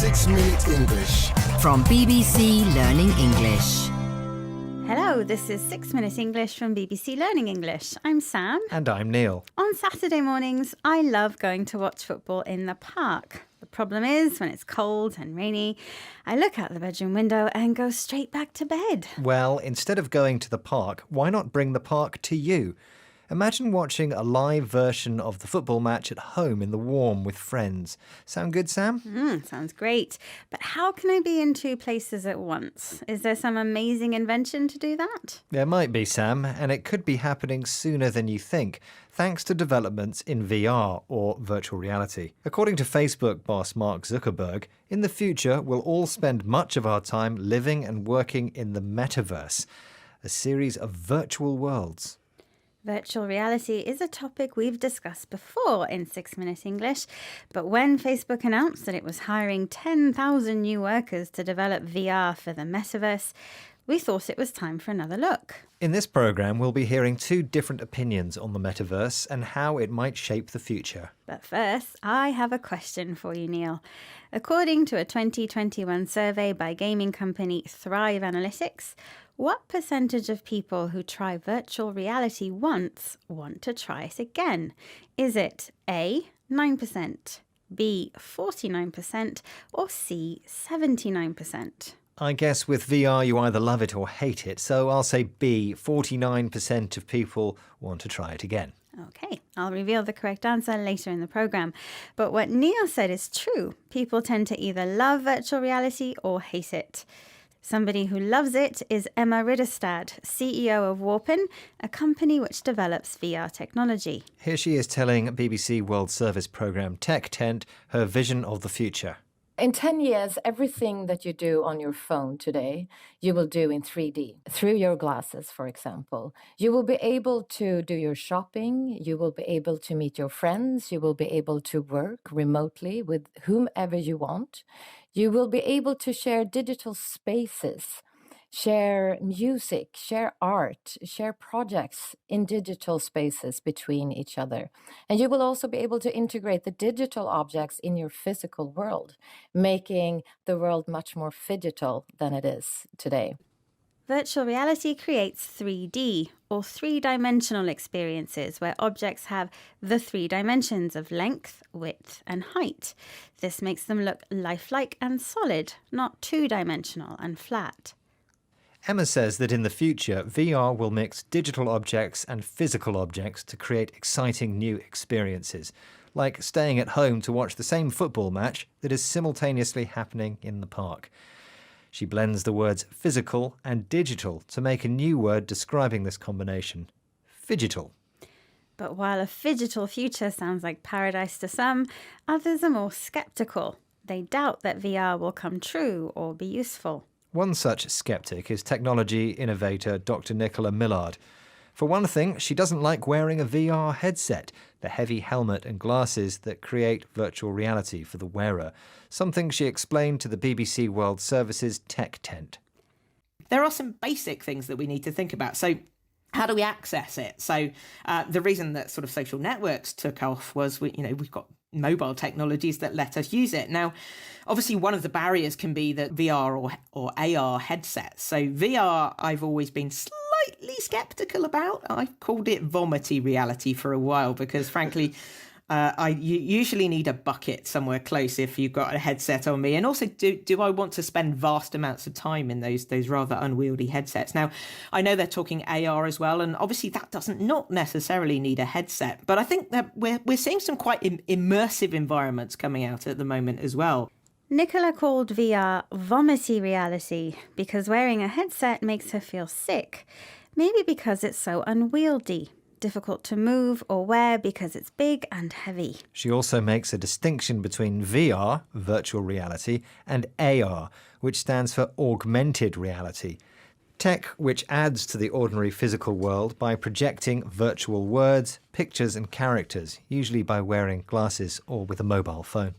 6 Minute English. From BBC Learning English. Hello, this is 6 Minute English from BBC Learning English. I'm Sam. And I'm Neil. On Saturday mornings, I love going to watch football in the park. The problem is, when it's cold and rainy, I look out the bedroom window and go straight back to bed. Well, instead of going to the park, why not bring the park to you? Imagine watching a live version of the football match at home in the warm with friends. Sound good, Sam? Sounds great. But how can I be in two places at once? Is there some amazing invention to do that? There might be, Sam, and it could be happening sooner than you think, thanks to developments in VR, or virtual reality. According to Facebook boss Mark Zuckerberg, in the future we'll all spend much of our time living and working in the metaverse, a series of virtual worlds. Virtual reality is a topic we've discussed before in 6 Minute English, but when Facebook announced that it was hiring 10,000 new workers to develop VR for the metaverse, we thought it was time for another look. In this programme, we'll be hearing two different opinions on the metaverse and how it might shape the future. But first, I have a question for you, Neil. According to a 2021 survey by gaming company Thrive Analytics, what percentage of people who try virtual reality once want to try it again? Is it A, 9%, B, 49%, or C, 79%? I guess with VR you either love it or hate it, so I'll say B, 49% of people want to try it again. Okay, I'll reveal the correct answer later in the programme. But what Neil said is true. People tend to either love virtual reality or hate it. Somebody who loves it is Emma Ridderstad, CEO of Warpen, a company which develops VR technology. Here she is telling BBC World Service programme Tech Tent her vision of the future. In 10 years, everything that you do on your phone today, you will do in 3D. Through your glasses, for example. You will be able to do your shopping, you will be able to meet your friends, you will be able to work remotely with whomever you want. You will be able to share digital spaces, share music, share art, share projects in digital spaces between each other. And you will also be able to integrate the digital objects in your physical world, making the world much more phygital than it is today. Virtual reality creates 3D, or three-dimensional experiences where objects have the three dimensions of length, width, and height. This makes them look lifelike and solid, not two-dimensional and flat. Emma says that in the future, VR will mix digital objects and physical objects to create exciting new experiences, like staying at home to watch the same football match that is simultaneously happening in the park. She blends the words physical and digital to make a new word describing this combination: phygital. But while a phygital future sounds like paradise to some, others are more sceptical. They doubt that VR will come true or be useful. One such skeptic is technology innovator Dr. Nicola Millard. For one thing, she doesn't like wearing a VR headset, the heavy helmet and glasses that create virtual reality for the wearer, something she explained to the BBC World Service's Tech Tent. There are some basic things that we need to think about. So how do we access it? So the reason that sort of social networks took off was, we've got mobile technologies that let us use it. Now, obviously, one of the barriers can be that VR or AR headsets. So VR, I've always been slightly skeptical about. I've called it vomity reality for a while because, frankly, you usually need a bucket somewhere close if you've got a headset on me. And also, do I want to spend vast amounts of time in those rather unwieldy headsets? Now, I know they're talking AR as well, and obviously that doesn't not necessarily need a headset. But I think that we're seeing some quite immersive environments coming out at the moment as well. Nicola called VR vomity reality because wearing a headset makes her feel sick. Maybe because it's so unwieldy. Difficult to move or wear because it's big and heavy. She also makes a distinction between VR, virtual reality, and AR, which stands for augmented reality. Tech which adds to the ordinary physical world by projecting virtual words, pictures and characters, usually by wearing glasses or with a mobile phone.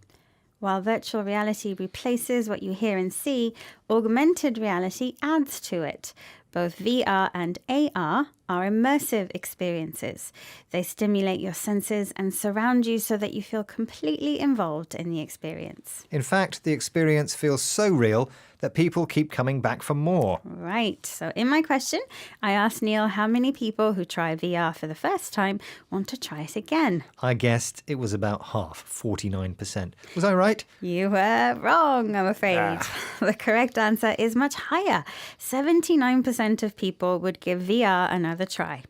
While virtual reality replaces what you hear and see, augmented reality adds to it. Both VR and AR are immersive experiences. They stimulate your senses and surround you so that you feel completely involved in the experience. In fact, the experience feels so real that people keep coming back for more. Right. So in my question, I asked Neil how many people who try VR for the first time want to try it again. I guessed it was about half, 49%. Was I right? You were wrong, I'm afraid. The correct answer is much higher. 79% of people would give VR another try.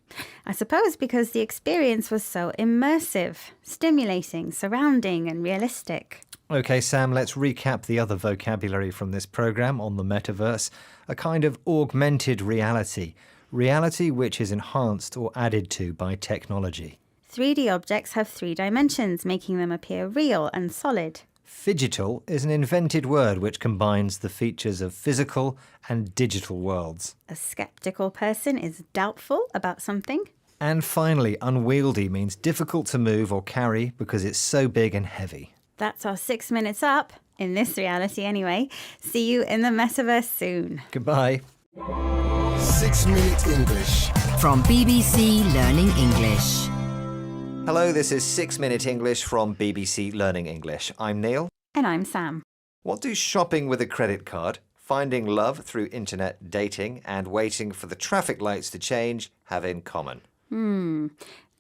I suppose because the experience was so immersive, stimulating, surrounding, and realistic. OK, Sam, let's recap the other vocabulary from this programme on the metaverse. A kind of augmented reality. Reality which is enhanced or added to by technology. 3D objects have 3 dimensions, making them appear real and solid. Phygital is an invented word which combines the features of physical and digital worlds. A skeptical person is doubtful about something. And finally, unwieldy means difficult to move or carry because it's so big and heavy. That's our 6 minutes up, in this reality anyway. See you in the metaverse soon. Goodbye. 6 Minute English. From BBC Learning English. Hello, this is 6 Minute English from BBC Learning English. I'm Neil. And I'm Sam. What do shopping with a credit card, finding love through internet dating, and waiting for the traffic lights to change have in common?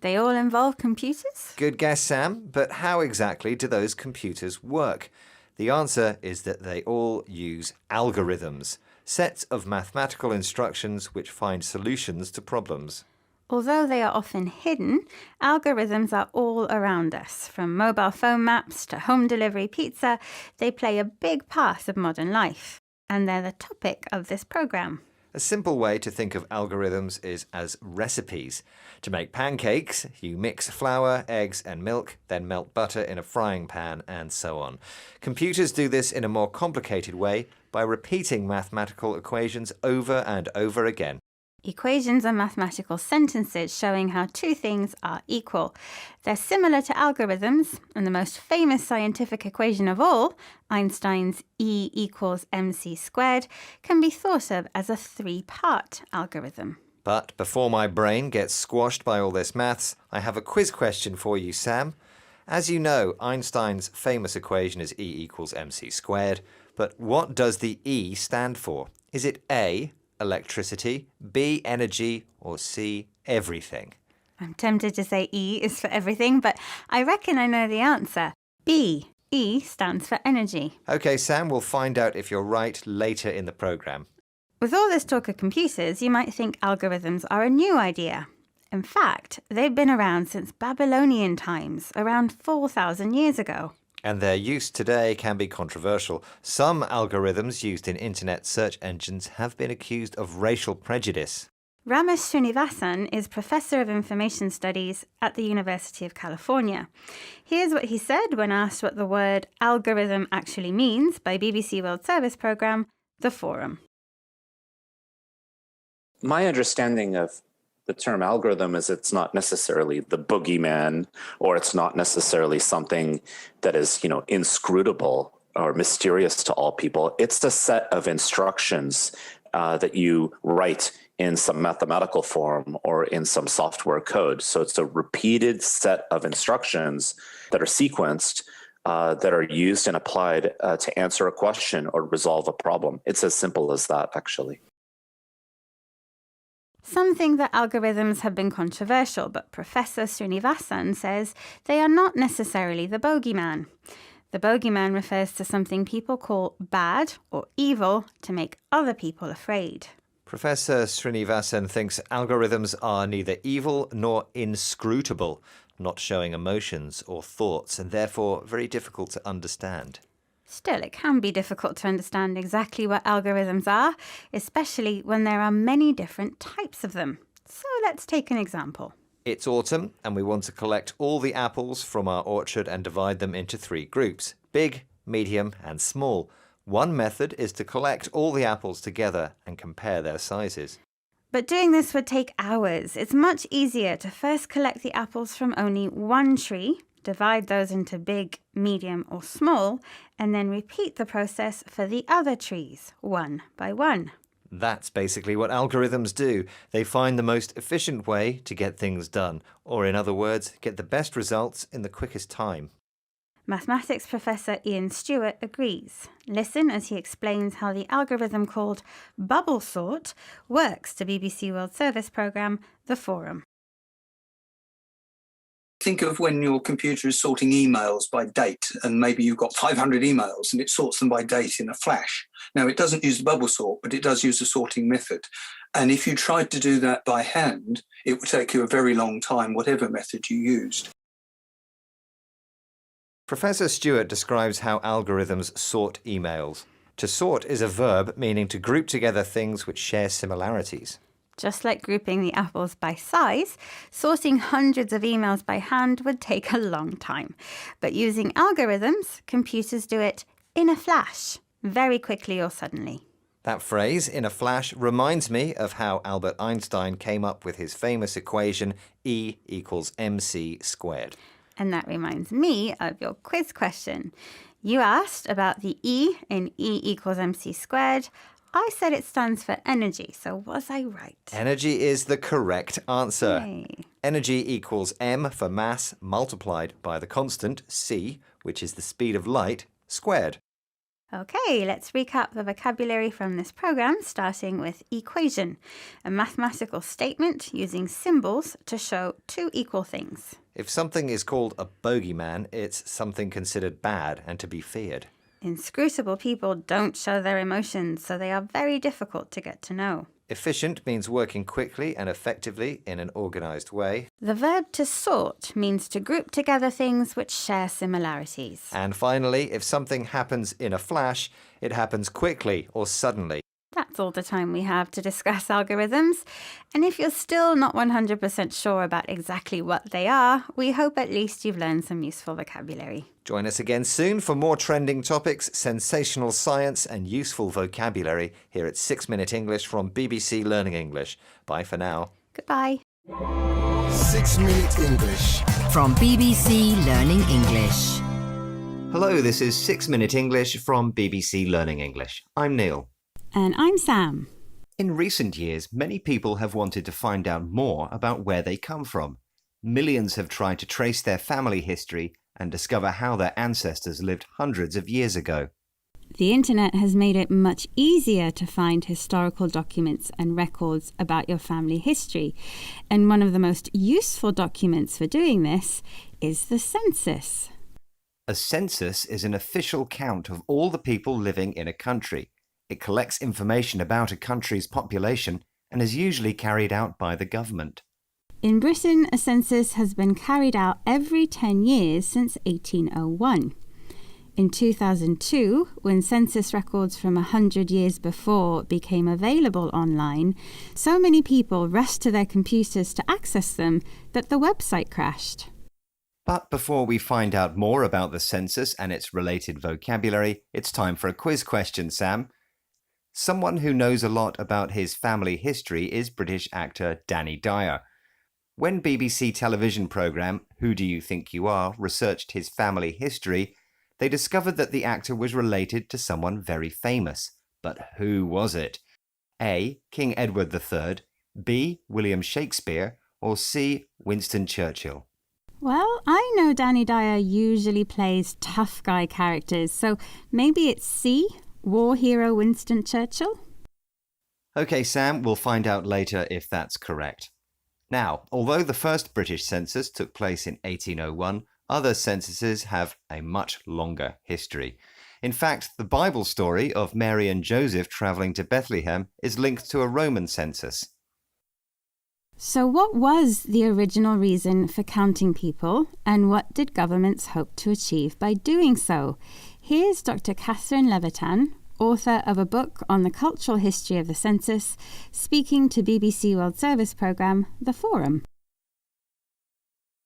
They all involve computers? Good guess, Sam, but how exactly do those computers work? The answer is that they all use algorithms, sets of mathematical instructions which find solutions to problems. Although they are often hidden, algorithms are all around us. From mobile phone maps to home delivery pizza, they play a big part of modern life. And they're the topic of this programme. A simple way to think of algorithms is as recipes. To make pancakes, you mix flour, eggs, and milk, then melt butter in a frying pan, and so on. Computers do this in a more complicated way by repeating mathematical equations over and over again. Equations are mathematical sentences showing how 2 things are equal. They're similar to algorithms, and the most famous scientific equation of all, Einstein's E equals mc squared, can be thought of as a 3-part algorithm. But before my brain gets squashed by all this maths, I have a quiz question for you, Sam. As you know, Einstein's famous equation is E equals mc squared, but what does the E stand for? Is it A, electricity, B, energy, or C, everything? I'm tempted to say E is for everything, but I reckon I know the answer. B. E stands for energy. OK, Sam, we'll find out if you're right later in the programme. With all this talk of computers, you might think algorithms are a new idea. In fact, they've been around since Babylonian times, around 4,000 years ago. And their use today can be controversial. Some algorithms used in internet search engines have been accused of racial prejudice. Ramesh Srinivasan is Professor of Information Studies at the University of California. Here's what he said when asked what the word algorithm actually means by BBC World Service programme The Forum. My understanding of the term algorithm is it's not necessarily the boogeyman, or it's not necessarily something that is, inscrutable or mysterious to all people. It's a set of instructions that you write in some mathematical form or in some software code. So it's a repeated set of instructions that are sequenced that are used and applied to answer a question or resolve a problem. It's as simple as that, actually. Some think that algorithms have been controversial, but Professor Srinivasan says they are not necessarily the bogeyman. The bogeyman refers to something people call bad or evil to make other people afraid. Professor Srinivasan thinks algorithms are neither evil nor inscrutable, not showing emotions or thoughts, and therefore very difficult to understand. Still, it can be difficult to understand exactly what algorithms are, especially when there are many different types of them. So let's take an example. It's autumn, and we want to collect all the apples from our orchard and divide them into 3 groups: big, medium, and small. One method is to collect all the apples together and compare their sizes. But doing this would take hours. It's much easier to first collect the apples from only one tree, divide those into big, medium, or small, and then repeat the process for the other trees, one by one. That's basically what algorithms do. They find the most efficient way to get things done, or in other words, get the best results in the quickest time. Mathematics professor Ian Stewart agrees. Listen as he explains how the algorithm called Bubble Sort works to BBC World Service programme The Forum. Think of when your computer is sorting emails by date, and maybe you've got 500 emails and it sorts them by date in a flash. Now, it doesn't use the bubble sort, but it does use a sorting method. And if you tried to do that by hand, it would take you a very long time, whatever method you used. Professor Stewart describes how algorithms sort emails. To sort is a verb meaning to group together things which share similarities. Just like grouping the apples by size, sorting hundreds of emails by hand would take a long time. But using algorithms, computers do it in a flash, very quickly or suddenly. That phrase, in a flash, reminds me of how Albert Einstein came up with his famous equation E equals mc squared. And that reminds me of your quiz question. You asked about the E in E equals mc squared. I said it stands for energy, so was I right? Energy is the correct answer. Yay. Energy equals m for mass multiplied by the constant c, which is the speed of light, squared. Okay, let's recap the vocabulary from this program, starting with equation, a mathematical statement using symbols to show two equal things. If something is called a bogeyman, it's something considered bad and to be feared. Inscrutable people don't show their emotions, so they are very difficult to get to know. Efficient means working quickly and effectively in an organized way. The verb to sort means to group together things which share similarities. And finally, if something happens in a flash, it happens quickly or suddenly. That's all the time we have to discuss algorithms. And if you're still not 100% sure about exactly what they are, we hope at least you've learned some useful vocabulary. Join us again soon for more trending topics, sensational science and useful vocabulary here at 6 Minute English from BBC Learning English. Bye for now. Goodbye. 6 Minute English. From BBC Learning English. Hello, this is 6 Minute English from BBC Learning English. I'm Neil. And I'm Sam. In recent years, many people have wanted to find out more about where they come from. Millions have tried to trace their family history and discover how their ancestors lived hundreds of years ago. The internet has made it much easier to find historical documents and records about your family history. And one of the most useful documents for doing this is the census. A census is an official count of all the people living in a country. It collects information about a country's population and is usually carried out by the government. In Britain, a census has been carried out every 10 years since 1801. In 2002, when census records from 100 years before became available online, so many people rushed to their computers to access them that the website crashed. But before we find out more about the census and its related vocabulary, it's time for a quiz question, Sam. Someone who knows a lot about his family history is British actor Danny Dyer. When BBC television programme Who Do You Think You Are researched his family history, they discovered that the actor was related to someone very famous. But who was it? A. King Edward III, B. William Shakespeare, or C. Winston Churchill? Well, I know Danny Dyer usually plays tough guy characters, so maybe it's C, war hero Winston Churchill? OK, Sam, we'll find out later if that's correct. Now, although the first British census took place in 1801, other censuses have a much longer history. In fact, the Bible story of Mary and Joseph travelling to Bethlehem is linked to a Roman census. So what was the original reason for counting people, and what did governments hope to achieve by doing so? Here's Dr. Catherine Levitan, author of a book on the cultural history of the census, speaking to BBC World Service programme The Forum.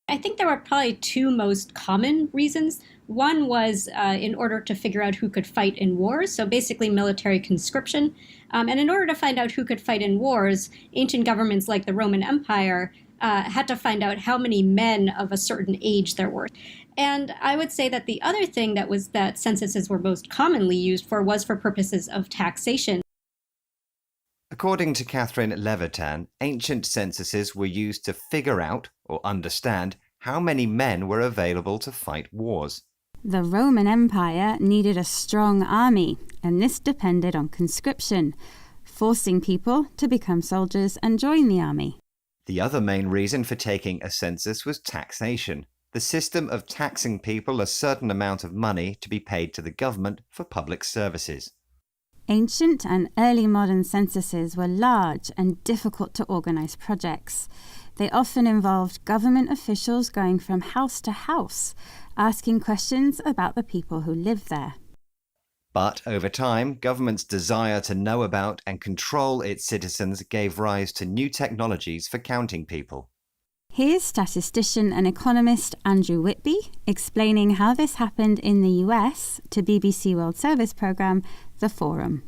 I think there were probably two most common reasons. One was in order to figure out who could fight in wars, so basically military conscription. And in order to find out who could fight in wars, ancient governments like the Roman Empire had to find out how many men of a certain age there were. And I would say that the other thing that censuses were most commonly used for was for purposes of taxation. According to Catherine Levitan, ancient censuses were used to figure out or understand how many men were available to fight wars. The Roman Empire needed a strong army, and this depended on conscription, forcing people to become soldiers and join the army. The other main reason for taking a census was taxation, the system of taxing people a certain amount of money to be paid to the government for public services. Ancient and early modern censuses were large and difficult to organise projects. They often involved government officials going from house to house, asking questions about the people who lived there. But over time, government's desire to know about and control its citizens gave rise to new technologies for counting people. Here's statistician and economist Andrew Whitby explaining how this happened in the US to BBC World Service programme The Forum.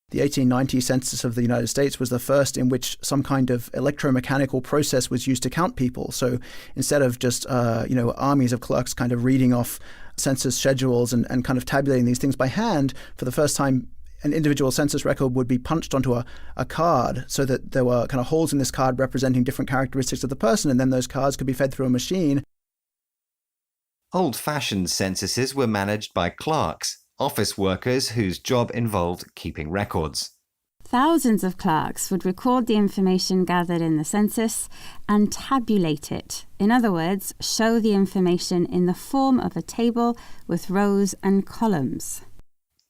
The 1890 census of the United States was the first in which some kind of electromechanical process was used to count people. So instead of just armies of clerks kind of reading off census schedules and kind of tabulating these things by hand, for the first time an individual census record would be punched onto a card so that there were kind of holes in this card representing different characteristics of the person, and then those cards could be fed through a machine. Old-fashioned censuses were managed by clerks, office workers whose job involved keeping records. Thousands of clerks would record the information gathered in the census and tabulate it. In other words, show the information in the form of a table with rows and columns.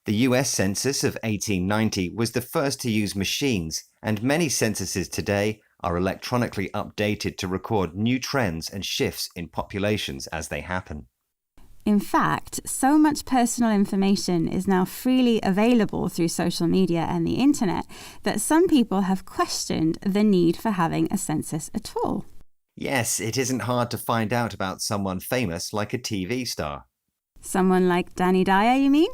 The US Census of 1890 was the first to use machines, and many censuses today are electronically updated to record new trends and shifts in populations as they happen. In fact, so much personal information is now freely available through social media and the internet that some people have questioned the need for having a census at all. Yes, it isn't hard to find out about someone famous like a TV star. Someone like Danny Dyer, you mean?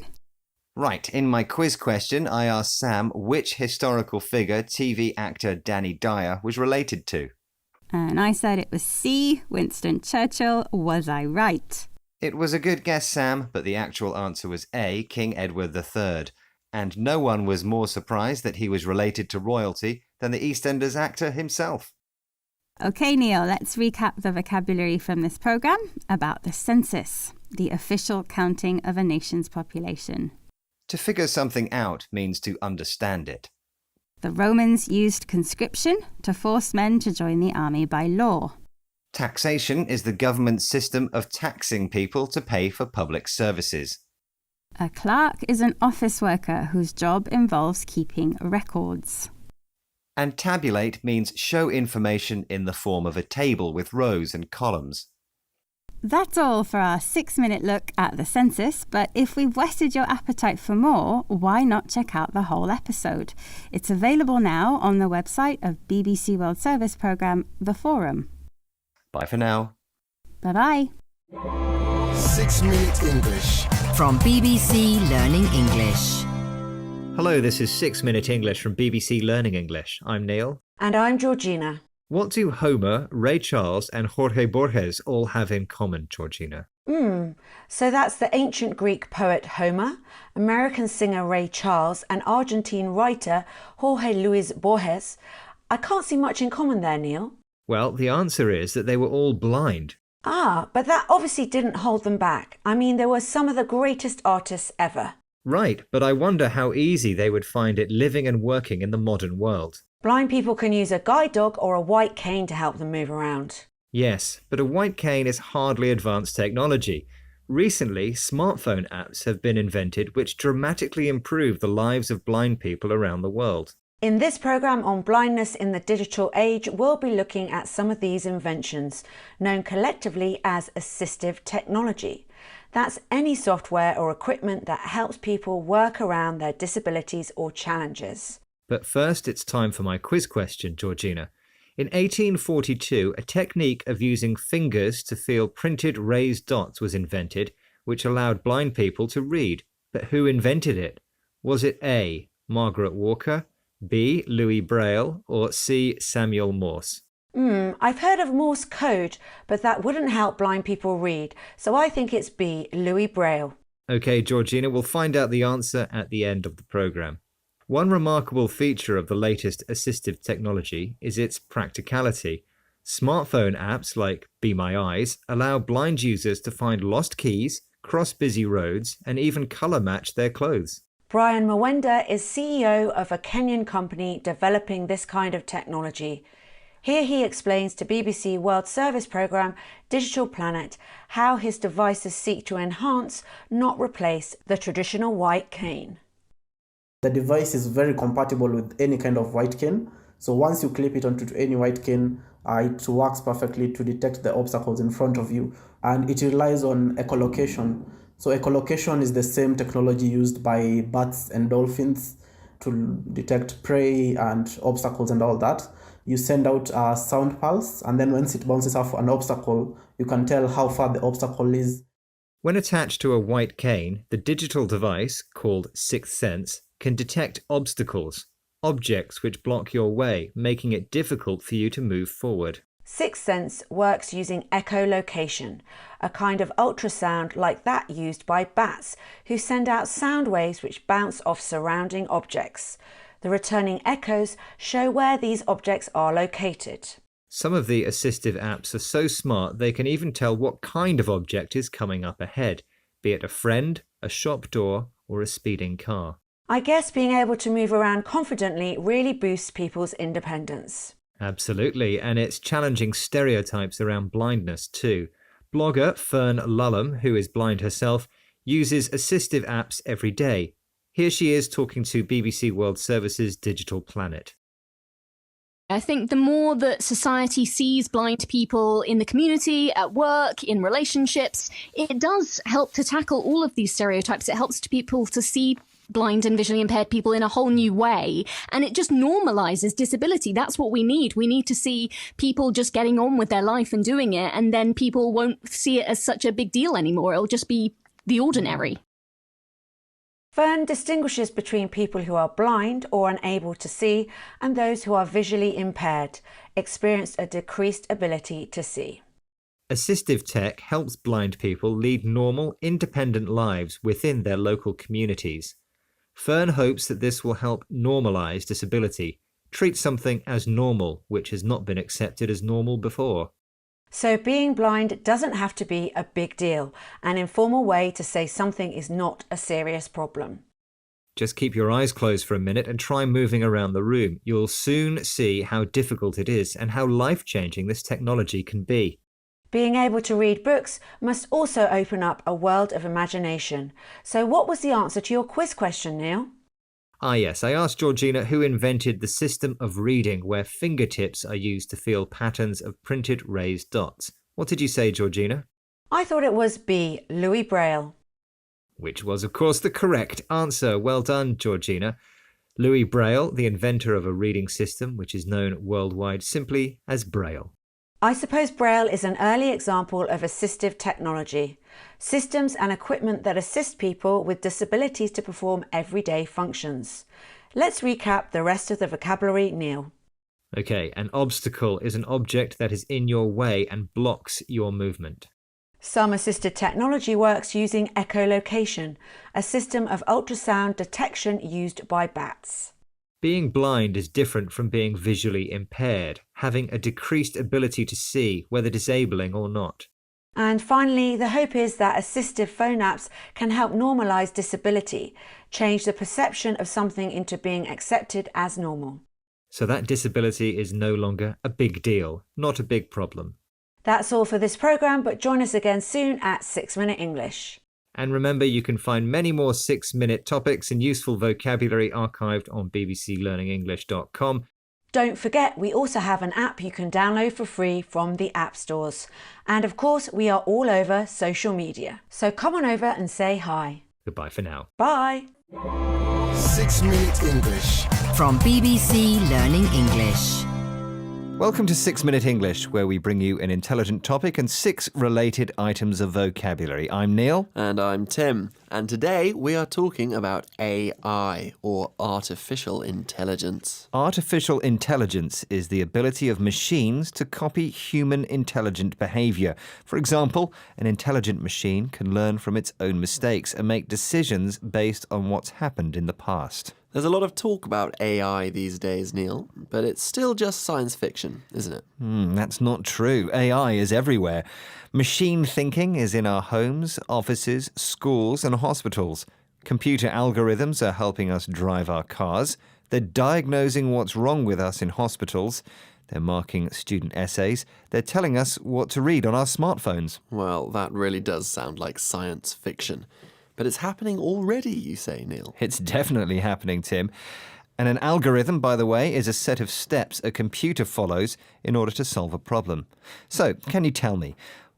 Right, in my quiz question, I asked Sam which historical figure TV actor Danny Dyer was related to. And I said it was C. Winston Churchill. Was I right? It was a good guess, Sam, but the actual answer was A. King Edward III. And no one was more surprised that he was related to royalty than the EastEnders actor himself. OK, Neil, let's recap the vocabulary from this programme about the census, the official counting of a nation's population. To figure something out means to understand it. The Romans used conscription to force men to join the army by law. Taxation is the government's system of taxing people to pay for public services. A clerk is an office worker whose job involves keeping records. And tabulate means show information in the form of a table with rows and columns. That's all for our 6-minute look at the census, but if we've whetted your appetite for more, why not check out the whole episode? It's available now on the website of BBC World Service programme The Forum. Bye for now. Bye-bye. 6-Minute English. From BBC Learning English. Hello, this is 6-Minute English from BBC Learning English. I'm Neil. And I'm Georgina. What do Homer, Ray Charles and Jorge Borges all have in common, Georgina? So that's the ancient Greek poet Homer, American singer Ray Charles and Argentine writer Jorge Luis Borges. I can't see much in common there, Neil. Well, the answer is that they were all blind. Ah, but that obviously didn't hold them back. I mean, they were some of the greatest artists ever. Right, but I wonder how easy they would find it living and working in the modern world. Blind people can use a guide dog or a white cane to help them move around. Yes, but a white cane is hardly advanced technology. Recently, smartphone apps have been invented which dramatically improve the lives of blind people around the world. In this programme on blindness in the digital age, we'll be looking at some of these inventions, known collectively as assistive technology. That's any software or equipment that helps people work around their disabilities or challenges. But first, it's time for my quiz question, Georgina. In 1842, a technique of using fingers to feel printed raised dots was invented, which allowed blind people to read. But who invented it? Was it A. Margaret Walker, B. Louis Braille, or C. Samuel Morse? I've heard of Morse code, but that wouldn't help blind people read, so I think it's B. Louis Braille. OK, Georgina, we'll find out the answer at the end of the programme. One remarkable feature of the latest assistive technology is its practicality. Smartphone apps like Be My Eyes allow blind users to find lost keys, cross busy roads, and even colour match their clothes. Brian Mwenda is CEO of a Kenyan company developing this kind of technology. Here he explains to BBC World Service Programme Digital Planet how his devices seek to enhance, not replace, the traditional white cane. The device is very compatible with any kind of white cane. So once you clip it onto any white cane, it works perfectly to detect the obstacles in front of you. And it relies on echolocation. So echolocation is the same technology used by bats and dolphins to detect prey and obstacles and all that. You send out a sound pulse, and then once it bounces off an obstacle, you can tell how far the obstacle is. When attached to a white cane, the digital device, called Sixth Sense, can detect obstacles, objects which block your way, making it difficult for you to move forward. Sixth Sense works using echolocation, a kind of ultrasound like that used by bats, who send out sound waves which bounce off surrounding objects. The returning echoes show where these objects are located. Some of the assistive apps are so smart they can even tell what kind of object is coming up ahead, be it a friend, a shop door, or a speeding car. I guess being able to move around confidently really boosts people's independence. Absolutely, and it's challenging stereotypes around blindness too. Blogger Fern Lulham, who is blind herself, uses assistive apps every day. Here she is talking to BBC World Service's Digital Planet. I think the more that society sees blind people in the community, at work, in relationships, it does help to tackle all of these stereotypes. It helps people to see blind and visually impaired people in a whole new way. And it just normalizes disability. That's what we need. We need to see people just getting on with their life and doing it. And then people won't see it as such a big deal anymore. It'll just be the ordinary. Fern distinguishes between people who are blind or unable to see and those who are visually impaired, experienced a decreased ability to see. Assistive tech helps blind people lead normal, independent lives within their local communities. Fern hopes that this will help normalise disability, treat something as normal which has not been accepted as normal before. So being blind doesn't have to be a big deal, an informal way to say something is not a serious problem. Just keep your eyes closed for a minute and try moving around the room. You'll soon see how difficult it is and how life-changing this technology can be. Being able to read books must also open up a world of imagination. So what was the answer to your quiz question, Neil? Ah yes, I asked Georgina who invented the system of reading where fingertips are used to feel patterns of printed raised dots. What did you say, Georgina? I thought it was B, Louis Braille. Which was, of course, the correct answer. Well done, Georgina. Louis Braille, the inventor of a reading system which is known worldwide simply as Braille. I suppose Braille is an early example of assistive technology, systems and equipment that assist people with disabilities to perform everyday functions. Let's recap the rest of the vocabulary, Neil. Okay, an obstacle is an object that is in your way and blocks your movement. Some assisted technology works using echolocation, a system of ultrasound detection used by bats. Being blind is different from being visually impaired, having a decreased ability to see, whether disabling or not. And finally, the hope is that assistive phone apps can help normalise disability, change the perception of something into being accepted as normal. So that disability is no longer a big deal, not a big problem. That's all for this programme, but join us again soon at 6 Minute English. And remember, you can find many more 6-minute topics and useful vocabulary archived on bbclearningenglish.com. Don't forget, we also have an app you can download for free from the app stores. And of course, we are all over social media. So come on over and say hi. Goodbye for now. Bye. 6 Minute English. From BBC Learning English. Welcome to 6 Minute English, where we bring you an intelligent topic and 6 related items of vocabulary. I'm Neil. And I'm Tim. And today we are talking about AI, or artificial intelligence. Artificial intelligence is the ability of machines to copy human intelligent behavior. For example, an intelligent machine can learn from its own mistakes and make decisions based on what's happened in the past. There's a lot of talk about AI these days, Neil, but it's still just science fiction, isn't it? That's not true. AI is everywhere. Machine thinking is in our homes, offices, schools, and hospitals. Computer algorithms are helping us drive our cars. They're diagnosing what's wrong with us in hospitals. They're marking student essays. They're telling us what to read on our smartphones. Well, that really does sound like science fiction. But it's happening already, you say, Neil? It's definitely happening, Tim. And an algorithm, by the way, is a set of steps a computer follows in order to solve a problem. So, can you tell me,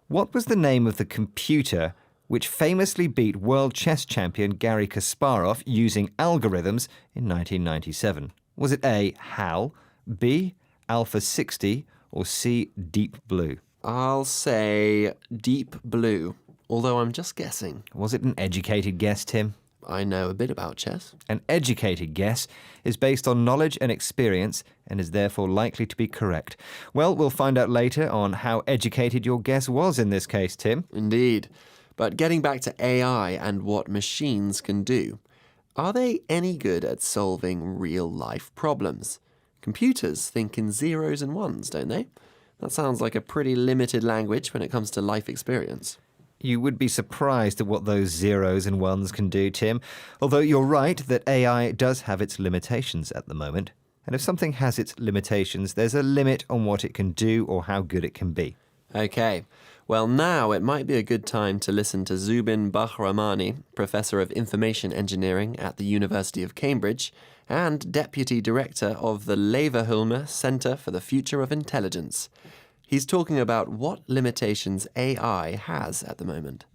what was the name of the computer which famously beat world chess champion Garry Kasparov using algorithms in 1997? Was it A, HAL, B, Alpha 60, or C, Deep Blue? I'll say Deep Blue. Although I'm just guessing. Was it an educated guess, Tim? I know a bit about chess. An educated guess is based on knowledge and experience and is therefore likely to be correct. Well, we'll find out later on how educated your guess was in this case, Tim. Indeed. But getting back to AI and what machines can do, are they any good at solving real-life problems? Computers think in zeros and ones, don't they? That sounds like a pretty limited language when it comes to life experience. You would be surprised at what those zeros and ones can do, Tim. Although you're right that AI does have its limitations at the moment. And if something has its limitations, there's a limit on what it can do or how good it can be. Okay. Well, now it might be a good time to listen to Zubin Bahramani, Professor of Information Engineering at the University of Cambridge and Deputy Director of the Leverhulme Centre for the Future of Intelligence. He's talking about what limitations AI has at the moment.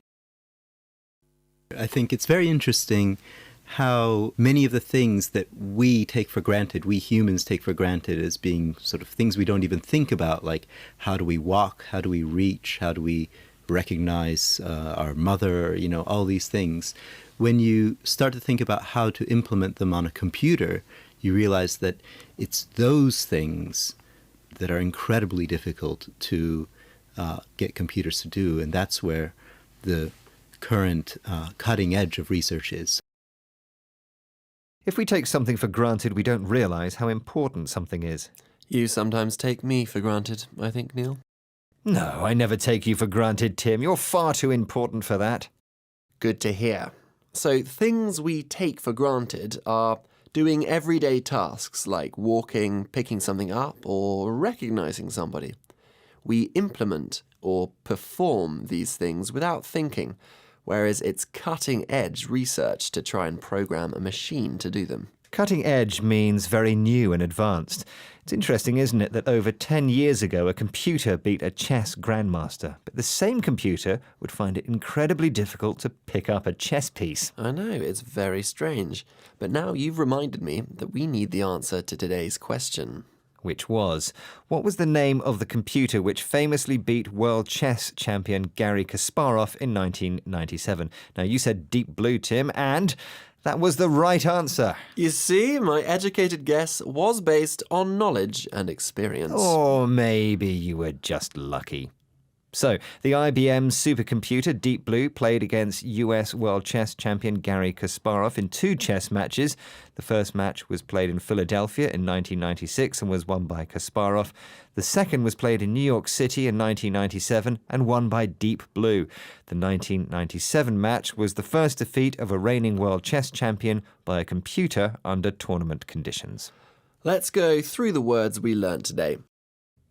I think it's very interesting how many of the things that we take for granted, we humans take for granted as being sort of things we don't even think about, like how do we walk, how do we reach, how do we recognize our mother, all these things. When you start to think about how to implement them on a computer, you realize that it's those things that are incredibly difficult to get computers to do, and that's where the current cutting edge of research is. If we take something for granted, we don't realize how important something is. You sometimes take me for granted, I think, Neil. No, I never take you for granted, Tim. You're far too important for that. Good to hear. So things we take for granted are doing everyday tasks like walking, picking something up, or recognizing somebody. We implement or perform these things without thinking, whereas it's cutting-edge research to try and program a machine to do them. Cutting edge means very new and advanced. It's interesting, isn't it, that over 10 years ago a computer beat a chess grandmaster, but the same computer would find it incredibly difficult to pick up a chess piece. I know, it's very strange. But now you've reminded me that we need the answer to today's question. Which was, what was the name of the computer which famously beat world chess champion Garry Kasparov in 1997? Now, you said Deep Blue, Tim, and that was the right answer. You see, my educated guess was based on knowledge and experience. Or maybe you were just lucky. So, the IBM supercomputer Deep Blue played against US world chess champion Garry Kasparov in 2 chess matches. The first match was played in Philadelphia in 1996 and was won by Kasparov. The second was played in New York City in 1997 and won by Deep Blue. The 1997 match was the first defeat of a reigning world chess champion by a computer under tournament conditions. Let's go through the words we learned today.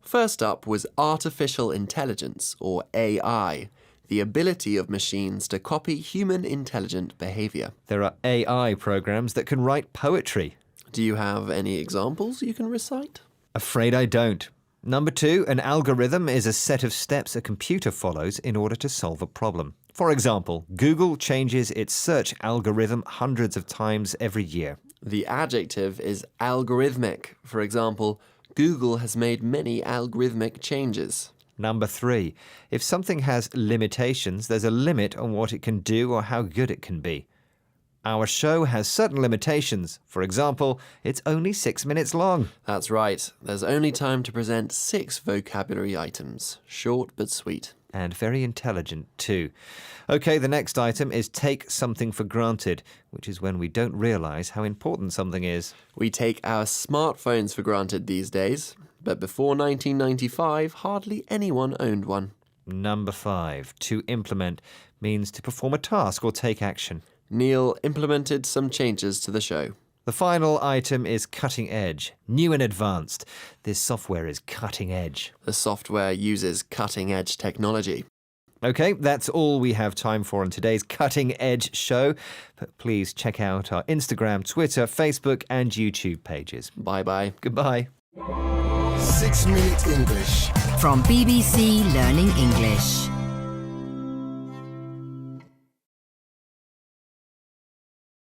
First up was artificial intelligence, or AI, the ability of machines to copy human intelligent behavior. There are AI programs that can write poetry. Do you have any examples you can recite? Afraid I don't. Number 2, an algorithm is a set of steps a computer follows in order to solve a problem. For example, Google changes its search algorithm hundreds of times every year. The adjective is algorithmic. For example, Google has made many algorithmic changes. Number 3. If something has limitations, there's a limit on what it can do or how good it can be. Our show has certain limitations. For example, it's only 6 minutes long. That's right. There's only time to present 6 vocabulary items. Short but sweet. And very intelligent, too. OK, the next item is take something for granted, which is when we don't realise how important something is. We take our smartphones for granted these days, but before 1995, hardly anyone owned one. Number 5. To implement means to perform a task or take action. Neil implemented some changes to the show. The final item is cutting edge, new and advanced. This software is cutting edge. The software uses cutting-edge technology. OK, that's all we have time for on today's Cutting Edge show. But please check out our Instagram, Twitter, Facebook and YouTube pages. Bye-bye. Goodbye. 6 Minute English. From BBC Learning English.